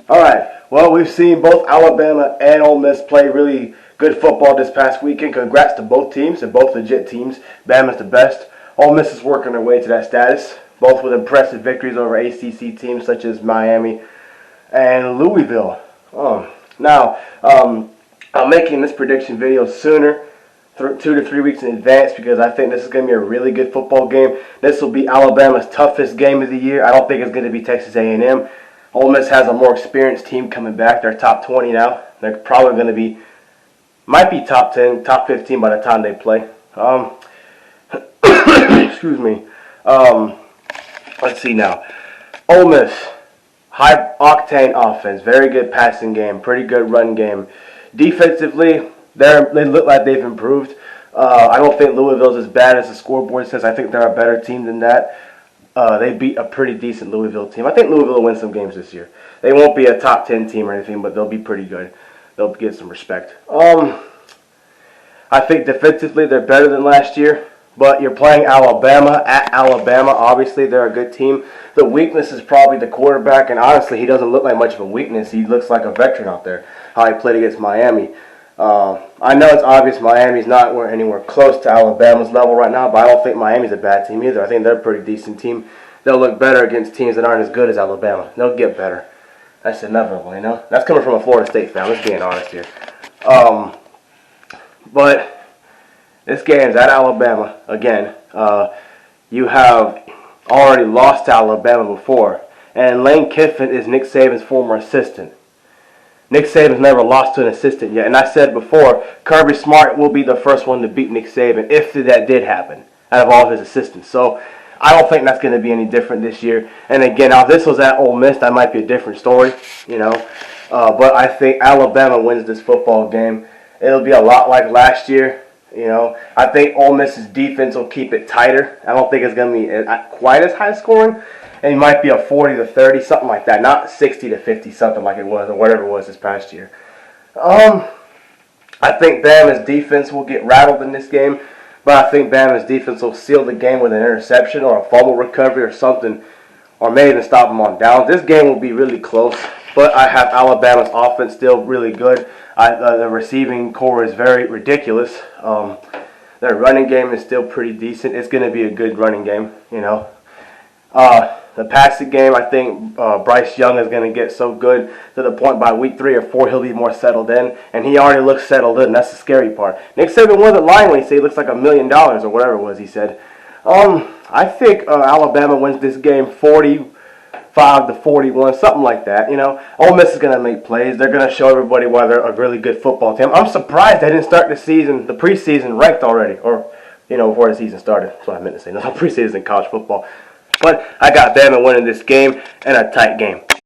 All right. Well, we've seen both Alabama and Ole Miss play really good football this past weekend. Congrats to both teams. They're both legit teams. Bama's the best. Ole Miss is working their way to that status, both with impressive victories over ACC teams such as Miami and Louisville. I'm making this prediction video sooner, 2 to 3 weeks in advance, because I think this is going to be a really good football game. This will be Alabama's toughest game of the year. I don't think it's going to be Texas A&M. Ole Miss has a more experienced team coming back. They're top 20 now. They're probably going to be, might be top 10, top 15 by the time they play. Excuse me. Let's see now. Ole Miss, high octane offense, very good passing game, pretty good run game. Defensively, they look like they've improved. I don't think Louisville's as bad as the scoreboard says. I think they're a better team than that. They beat a pretty decent Louisville team. I think Louisville will win some games this year. They won't be a top 10 team or anything, but they'll be pretty good. They'll get some respect. I think defensively they're better than last year, but you're playing Alabama at Alabama. Obviously, they're a good team. The weakness is probably the quarterback, and honestly, he doesn't look like much of a weakness. He looks like a veteran out there, how he played against Miami. I know it's obvious Miami's not anywhere close to Alabama's level right now, but I don't think Miami's a bad team either. I think they're a pretty decent team. They'll look better against teams that aren't as good as Alabama. They'll get better. That's inevitable, you know? That's coming from a Florida State fan. Let's being honest here. But this game's at Alabama again. You have already lost to Alabama before, and Lane Kiffin is Nick Saban's former assistant. Nick Saban's never lost to an assistant yet. And I said before, Kirby Smart will be the first one to beat Nick Saban if that did happen out of all of his assistants. So I don't think that's going to be any different this year. And again, now if this was at Ole Miss, that might be a different story, you know. But I think Alabama wins this football game. It'll be a lot like last year, you know. I think Ole Miss's defense will keep it tighter. I don't think it's going to be quite as high scoring. And it might be a 40 to 30, something like that. Not 60 to 50, something like it was, or whatever it was this past year. I think Bama's defense will get rattled in this game, but I think Bama's defense will seal the game with an interception or a fumble recovery or something, or maybe even stop them on downs. This game will be really close, but I have Alabama's offense still really good. The receiving core is very ridiculous. Their running game is still pretty decent. It's going to be a good running game, you know. The passing game, I think Bryce Young is going to get so good to the point by week 3 or 4 he'll be more settled in, and he already looks settled in. That's the scary part. Nick Saban wasn't lying when he said he looks like $1 million or whatever it was he said. I think Alabama wins this game 45 to 41, something like that. You know, Ole Miss is going to make plays. They're going to show everybody why they're a really good football team. I'm surprised they didn't start the preseason ranked already, or before the season started. That's what I meant to say. No preseason in college football. But I got Bama winning this game and a tight game.